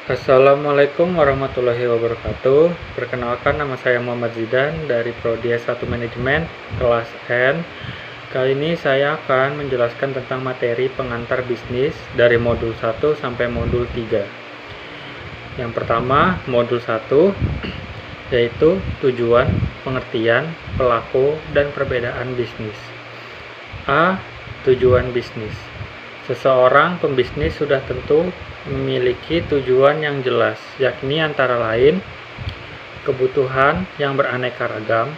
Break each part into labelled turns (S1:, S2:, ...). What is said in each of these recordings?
S1: Assalamualaikum warahmatullahi wabarakatuh. Perkenalkan, nama saya Muhammad Zidan dari Prodi S1 Manajemen kelas N. Kali ini saya akan menjelaskan tentang materi pengantar bisnis dari modul 1 sampai modul 3. Yang pertama, modul 1 yaitu tujuan, pengertian, pelaku, dan perbedaan bisnis. A. Tujuan bisnis. Seseorang pembisnis sudah tentu memiliki tujuan yang jelas, yakni antara lain kebutuhan yang beraneka ragam.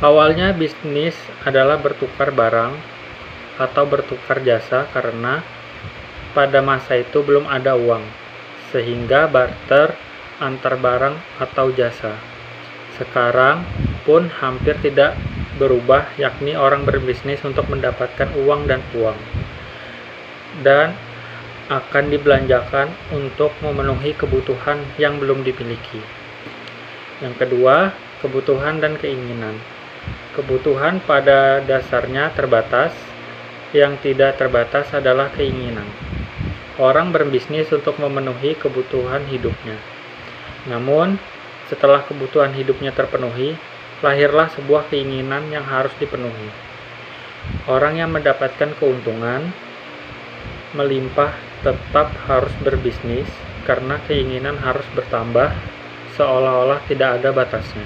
S1: Awalnya bisnis adalah bertukar barang atau bertukar jasa karena pada masa itu belum ada uang, sehingga barter antar barang atau jasa. Sekarang pun hampir tidak berubah, yakni orang berbisnis untuk mendapatkan uang dan akan dibelanjakan untuk memenuhi kebutuhan yang belum dimiliki. Yang kedua, kebutuhan dan keinginan. Kebutuhan pada dasarnya terbatas, yang tidak terbatas adalah keinginan. Orang berbisnis untuk memenuhi kebutuhan hidupnya. Namun, setelah kebutuhan hidupnya terpenuhi, lahirlah sebuah keinginan yang harus dipenuhi. Orang yang mendapatkan keuntungan melimpah tetap harus berbisnis karena keinginan harus bertambah seolah-olah tidak ada batasnya.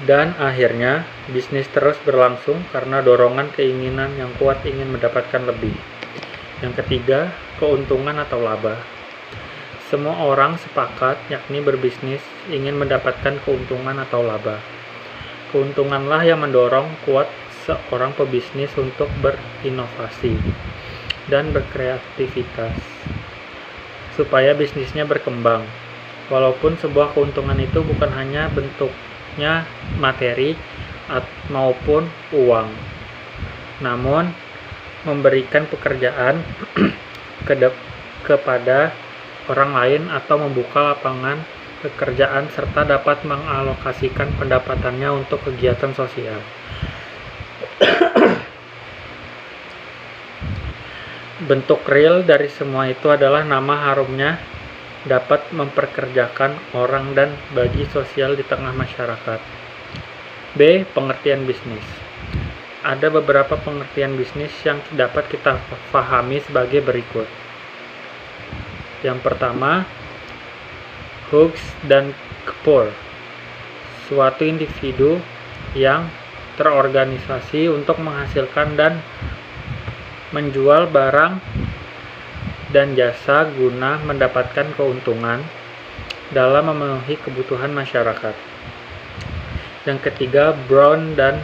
S1: Dan akhirnya bisnis terus berlangsung karena dorongan keinginan yang kuat ingin mendapatkan lebih. Yang ketiga, keuntungan atau laba. Semua orang sepakat yakni berbisnis ingin mendapatkan keuntungan atau laba. Keuntunganlah yang mendorong kuat seorang pebisnis untuk berinovasi dan berkreativitas supaya bisnisnya berkembang. Walaupun sebuah keuntungan itu bukan hanya bentuknya materi maupun uang, namun memberikan pekerjaan kepada orang lain atau membuka lapangan pekerjaan serta dapat mengalokasikan pendapatannya untuk kegiatan sosial. Bentuk real dari semua itu adalah nama harumnya dapat memperkerjakan orang dan bagi sosial di tengah masyarakat. B. Pengertian bisnis. Ada beberapa pengertian bisnis yang dapat kita pahami sebagai berikut. Yang pertama, Hughes dan Kapoor, suatu individu yang terorganisasi untuk menghasilkan dan menjual barang dan jasa guna mendapatkan keuntungan dalam memenuhi kebutuhan masyarakat. Yang ketiga, Brown dan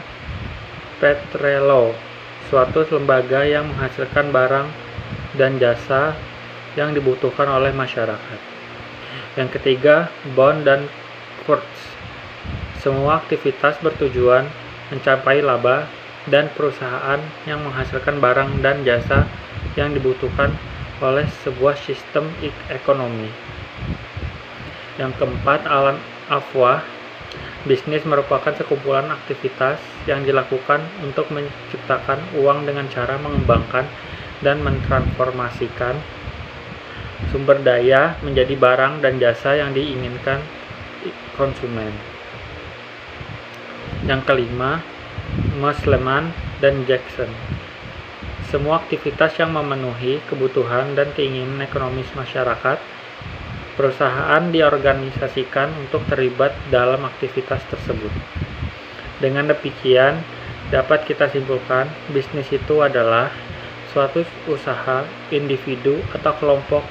S1: Petrello, suatu lembaga yang menghasilkan barang dan jasa yang dibutuhkan oleh masyarakat. Yang ketiga, Bond dan Kurtz, semua aktivitas bertujuan mencapai laba dan perusahaan yang menghasilkan barang dan jasa yang dibutuhkan oleh sebuah sistem ekonomi. Yang keempat, Alan Afwah, bisnis merupakan sekumpulan aktivitas yang dilakukan untuk menciptakan uang dengan cara mengembangkan dan mentransformasikan sumber daya menjadi barang dan jasa yang diinginkan konsumen. Yang kelima, Mosleman dan Jackson, semua aktivitas yang memenuhi kebutuhan dan keinginan ekonomis masyarakat. Perusahaan diorganisasikan untuk terlibat dalam aktivitas tersebut. Dengan demikian, dapat kita simpulkan bisnis itu adalah suatu usaha individu atau kelompok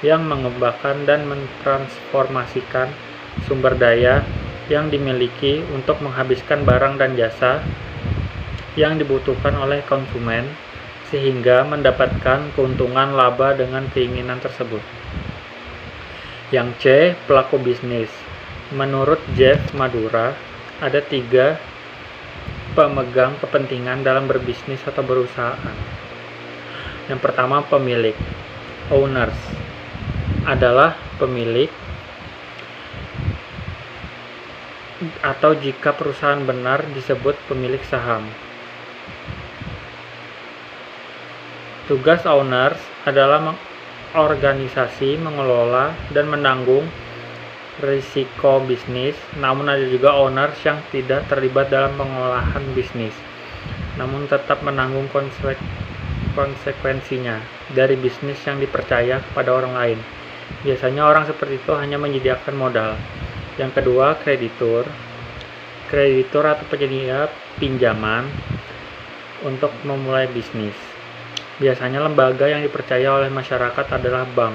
S1: yang mengembangkan dan mentransformasikan sumber daya yang dimiliki untuk menghabiskan barang dan jasa yang dibutuhkan oleh konsumen sehingga mendapatkan keuntungan laba dengan keinginan tersebut. Yang C. Pelaku bisnis. Menurut Jeff Madura, ada 3 pemegang kepentingan dalam berbisnis atau berusaha. Yang pertama, pemilik. Owners adalah pemilik, atau jika perusahaan benar disebut pemilik saham. Tugas owners adalah organisasi mengelola dan menanggung risiko bisnis, namun ada juga owners yang tidak terlibat dalam pengolahan bisnis, namun tetap menanggung konsekuensinya dari bisnis yang dipercaya kepada orang lain. Biasanya orang seperti itu hanya menyediakan modal. Yang kedua, kreditur. Kreditur atau penyedia pinjaman untuk memulai bisnis. Biasanya lembaga yang dipercaya oleh masyarakat adalah bank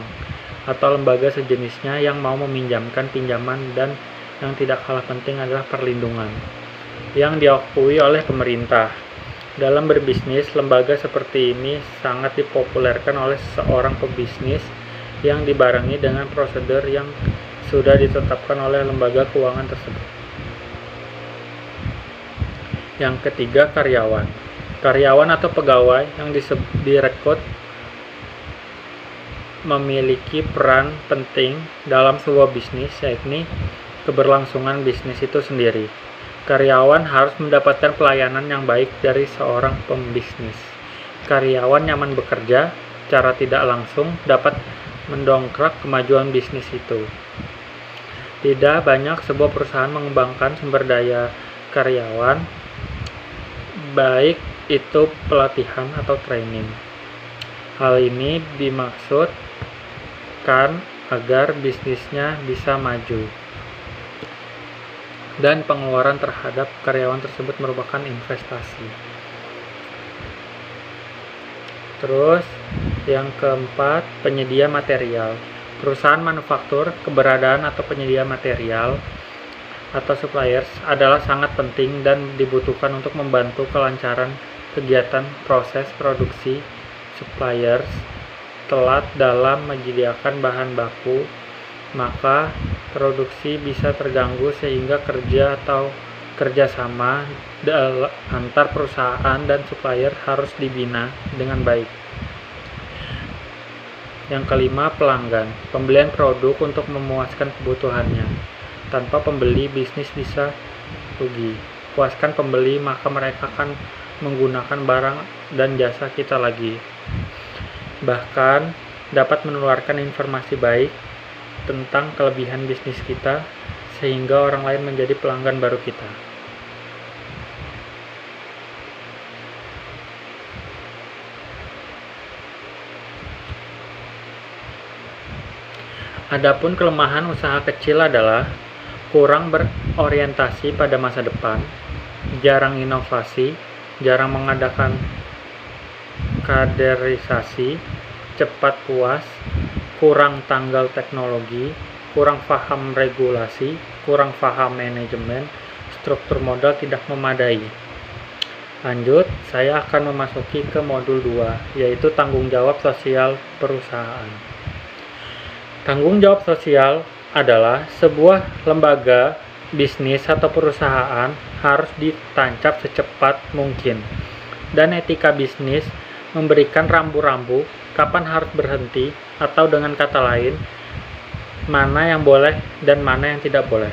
S1: atau lembaga sejenisnya yang mau meminjamkan pinjaman, dan yang tidak kalah penting adalah perlindungan yang diakui oleh pemerintah. Dalam berbisnis, lembaga seperti ini sangat dipopulerkan oleh seorang pebisnis yang dibarengi dengan prosedur yang sudah ditetapkan oleh lembaga keuangan tersebut. Yang ketiga, karyawan. Karyawan atau pegawai yang direkrut memiliki peran penting dalam sebuah bisnis, yakni keberlangsungan bisnis itu sendiri. Karyawan harus mendapatkan pelayanan yang baik dari seorang pembisnis. Karyawan nyaman bekerja, secara tidak langsung dapat mendongkrak kemajuan bisnis itu. Tidak banyak sebuah perusahaan mengembangkan sumber daya karyawan, baik itu pelatihan atau training. Hal ini dimaksudkan agar bisnisnya bisa maju, dan pengeluaran terhadap karyawan tersebut merupakan investasi. Terus, yang keempat, penyedia material. Perusahaan manufaktur, keberadaan atau penyedia material atau suppliers adalah sangat penting dan dibutuhkan untuk membantu kelancaran kegiatan proses produksi. Suppliers telat dalam menyediakan bahan baku, maka produksi bisa terganggu sehingga kerjasama antar perusahaan dan supplier harus dibina dengan baik. Yang kelima, pelanggan. Pembelian produk untuk memuaskan kebutuhannya. Tanpa pembeli, bisnis bisa rugi. Puaskan pembeli, maka mereka akan menggunakan barang dan jasa kita lagi. Bahkan dapat menularkan informasi baik tentang kelebihan bisnis kita, sehingga orang lain menjadi pelanggan baru kita. Adapun kelemahan usaha kecil adalah kurang berorientasi pada masa depan, jarang inovasi, jarang mengadakan kaderisasi, cepat puas, kurang tanggal teknologi, kurang paham regulasi, kurang paham manajemen, struktur modal tidak memadai. Lanjut, saya akan memasuki ke modul 2, yaitu tanggung jawab sosial perusahaan. Tanggung jawab sosial adalah sebuah lembaga, bisnis, atau perusahaan harus ditancap secepat mungkin. Dan etika bisnis memberikan rambu-rambu kapan harus berhenti, atau dengan kata lain, mana yang boleh dan mana yang tidak boleh.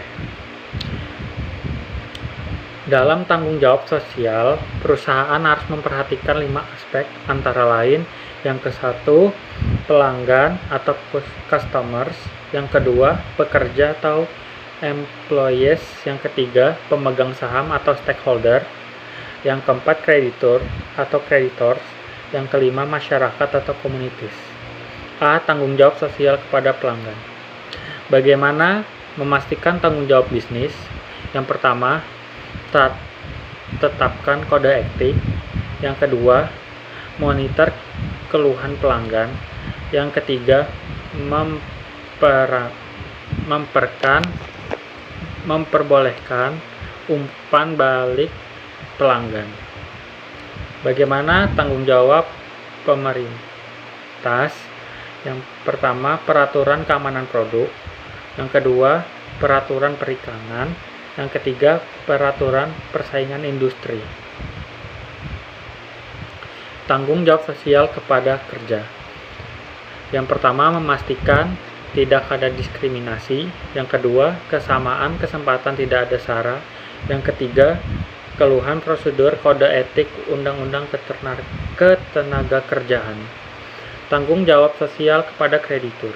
S1: Dalam tanggung jawab sosial, perusahaan harus memperhatikan 5 aspek, antara lain, yang ke-1, pelanggan atau customers, yang kedua, pekerja atau employees, yang ketiga, pemegang saham atau stakeholder, yang keempat, kreditur atau creditors, yang kelima, masyarakat atau communities. A. Tanggung jawab sosial kepada pelanggan. Bagaimana memastikan tanggung jawab bisnis? Yang pertama, tetapkan kode etik. Yang kedua, monitor keluhan pelanggan. Yang ketiga, memperbolehkan umpan balik pelanggan. Bagaimana tanggung jawab pemerintah? Yang pertama, peraturan keamanan produk. Yang kedua, peraturan perikanan. Yang ketiga, peraturan persaingan industri. Tanggung jawab sosial kepada kerja. Yang pertama, memastikan tidak ada diskriminasi. Yang kedua, kesamaan kesempatan, tidak ada sara. Yang ketiga, keluhan prosedur kode etik undang-undang ketenaga kerjaan. Tanggung jawab sosial kepada kreditur.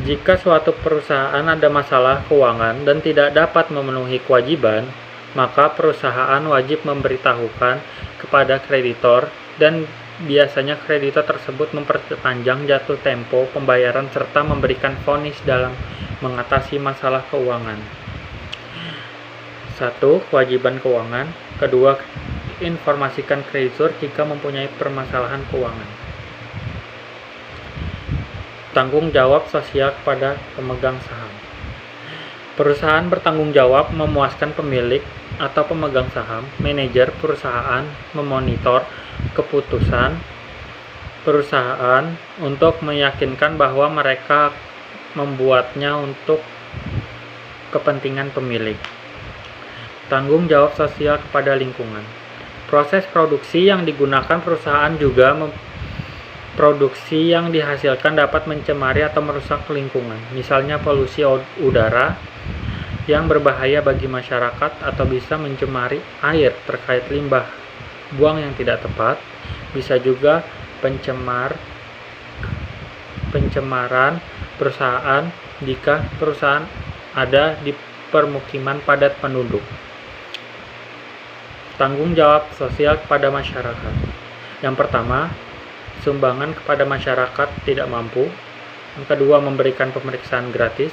S1: Jika suatu perusahaan ada masalah keuangan dan tidak dapat memenuhi kewajiban, maka perusahaan wajib memberitahukan kepada kreditor dan biasanya kreditor tersebut memperpanjang jatuh tempo pembayaran serta memberikan vonis dalam mengatasi masalah keuangan. 1. Kewajiban keuangan. Kedua, informasikan kreditur jika mempunyai permasalahan keuangan. Tanggung jawab sosial kepada pemegang saham. Perusahaan bertanggung jawab memuaskan pemilik atau pemegang saham. Manajer perusahaan memonitor keputusan perusahaan untuk meyakinkan bahwa mereka membuatnya untuk kepentingan pemilik. Tanggung jawab sosial kepada lingkungan. Proses produksi yang digunakan perusahaan juga produksi yang dihasilkan dapat mencemari atau merusak lingkungan, misalnya polusi udara yang berbahaya bagi masyarakat atau bisa mencemari air terkait limbah buang yang tidak tepat, bisa juga pencemaran perusahaan jika perusahaan ada di permukiman padat penduduk. Tanggung jawab sosial kepada masyarakat. Yang pertama, sumbangan kepada masyarakat tidak mampu. Yang kedua, memberikan pemeriksaan gratis.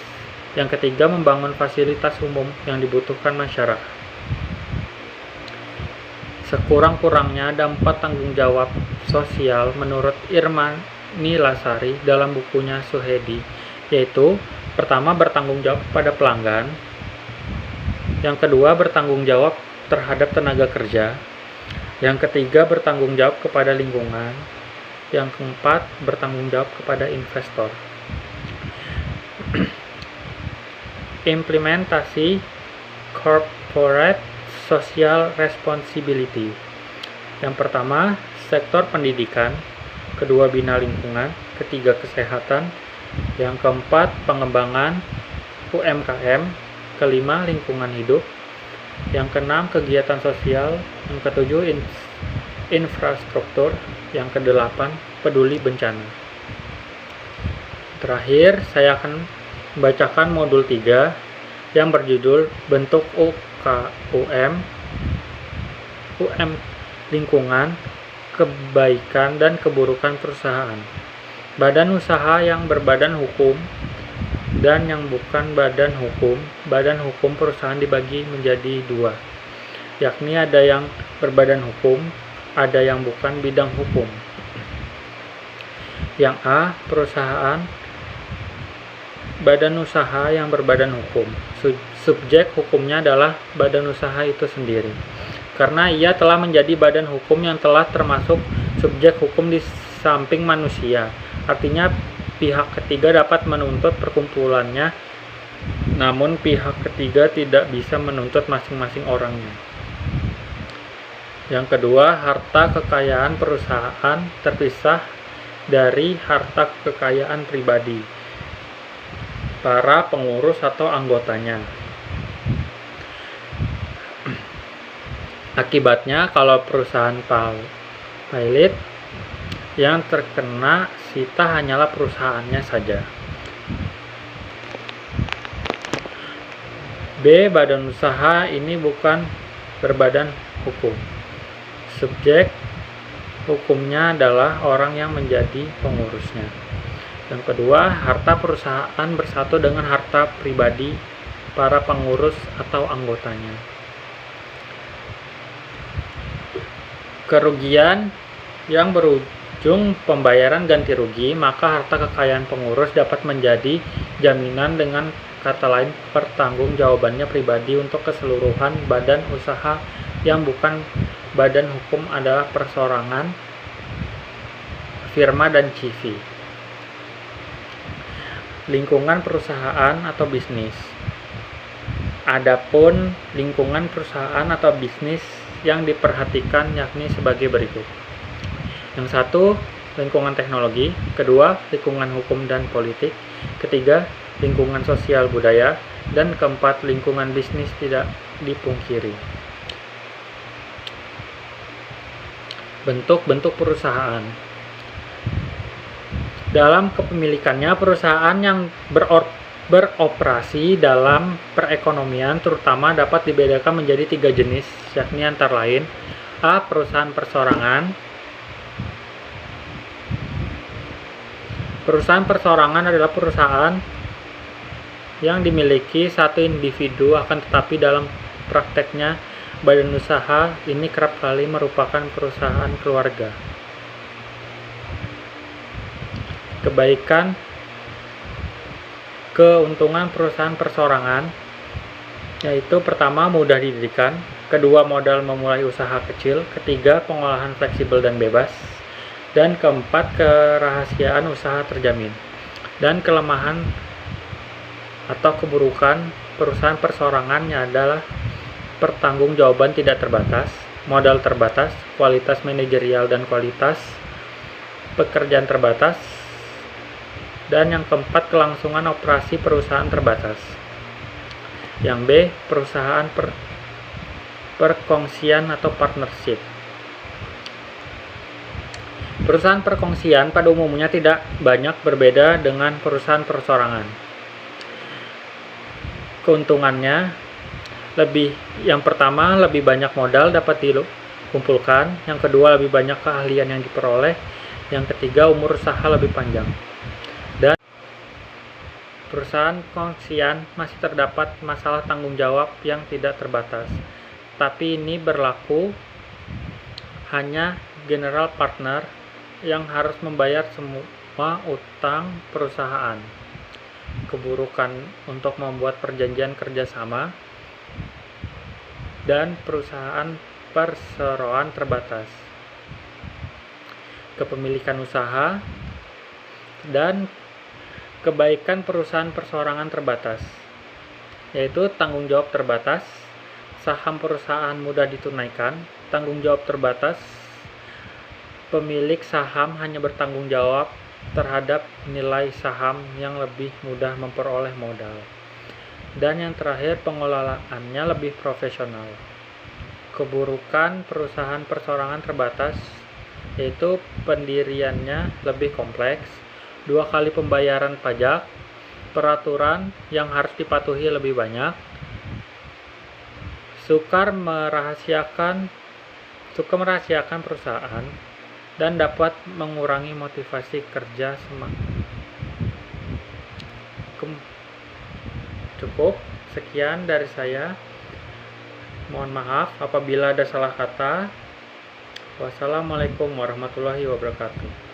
S1: Yang ketiga, membangun fasilitas umum yang dibutuhkan masyarakat. Sekurang-kurangnya ada 4 tanggung jawab sosial menurut Irma Nilasari dalam bukunya Suhedi, yaitu pertama, bertanggung jawab kepada pelanggan. Yang kedua, bertanggung jawab terhadap tenaga kerja. Yang ketiga, bertanggung jawab kepada lingkungan. Yang keempat, bertanggung jawab kepada investor. Implementasi Corporate Social Responsibility. Yang pertama, sektor pendidikan. Kedua, bina lingkungan. Ketiga, kesehatan. Yang keempat, pengembangan UMKM. Kelima, lingkungan hidup. Yang keenam, kegiatan sosial. Yang ketujuh, infrastruktur. Yang kedelapan, peduli bencana. Terakhir, saya akan membacakan modul 3 yang berjudul bentuk UM, lingkungan, kebaikan dan keburukan perusahaan. Badan usaha yang berbadan hukum dan yang bukan badan hukum. Badan hukum perusahaan dibagi menjadi 2, yakni ada yang berbadan hukum, ada yang bukan bidang hukum. Yang A, perusahaan badan usaha yang berbadan hukum. Subjek hukumnya adalah badan usaha itu sendiri, karena ia telah menjadi badan hukum yang telah termasuk subjek hukum di samping manusia. Artinya pihak ketiga dapat menuntut perkumpulannya, namun pihak ketiga tidak bisa menuntut masing-masing orangnya. Yang kedua, harta kekayaan perusahaan terpisah dari harta kekayaan pribadi para pengurus atau anggotanya. Akibatnya, kalau perusahaan pilot, yang terkena sita hanyalah perusahaannya saja. B, badan usaha ini bukan berbadan hukum. Subjek hukumnya adalah orang yang menjadi pengurusnya. Yang kedua, harta perusahaan bersatu dengan harta pribadi para pengurus atau anggotanya. Kerugian yang berujung pembayaran ganti rugi, maka harta kekayaan pengurus dapat menjadi jaminan, dengan kata lain pertanggungjawabannya pribadi untuk keseluruhan badan usaha yang bukan badan hukum adalah perseorangan, firma, dan CV. Lingkungan perusahaan atau bisnis. Adapun lingkungan perusahaan atau bisnis yang diperhatikan yakni sebagai berikut. Yang satu, lingkungan teknologi. Kedua, lingkungan hukum dan politik. Ketiga, lingkungan sosial budaya. Dan keempat, lingkungan bisnis tidak dipungkiri. Bentuk-bentuk perusahaan. Dalam kepemilikannya, perusahaan yang beroperasi dalam perekonomian terutama dapat dibedakan menjadi 3 jenis, yakni antara lain: A. Perusahaan perseorangan. Perusahaan perseorangan adalah perusahaan yang dimiliki satu individu, akan tetapi dalam prakteknya badan usaha ini kerap kali merupakan perusahaan keluarga. Keuntungan perusahaan perseorangan yaitu: pertama, mudah didirikan; kedua, modal memulai usaha kecil; ketiga, pengolahan fleksibel dan bebas; dan keempat, kerahasiaan usaha terjamin. Dan kelemahan atau keburukan perusahaan perseorangannya adalah pertanggungjawaban tidak terbatas, modal terbatas, kualitas manajerial dan kualitas pekerjaan terbatas, dan yang keempat, kelangsungan operasi perusahaan terbatas. Yang B, perusahaan perkongsian atau partnership. Perusahaan perkongsian pada umumnya tidak banyak berbeda dengan perusahaan perseorangan. Keuntungannya yang pertama, lebih banyak modal dapat dikumpulkan; yang kedua, lebih banyak keahlian yang diperoleh; yang ketiga, umur usaha lebih panjang. Dan perusahaan perkongsian masih terdapat masalah tanggung jawab yang tidak terbatas, tapi ini berlaku hanya general partner yang harus membayar semua utang perusahaan. Keburukan untuk membuat perjanjian kerjasama dan perusahaan perseroan terbatas. Kepemilikan usaha dan kebaikan perusahaan perseorangan terbatas, yaitu tanggung jawab terbatas, saham perusahaan mudah ditunaikan; tanggung jawab terbatas, pemilik saham hanya bertanggung jawab terhadap nilai saham yang lebih mudah memperoleh modal; dan yang terakhir, pengelolaannya lebih profesional. Keburukan perusahaan perseorangan terbatas yaitu pendiriannya lebih kompleks, 2 kali pembayaran pajak, peraturan yang harus dipatuhi lebih banyak, suka merahasiakan perusahaan, dan dapat mengurangi motivasi kerja Cukup sekian dari saya. Mohon maaf apabila ada salah kata. Wassalamualaikum warahmatullahi wabarakatuh.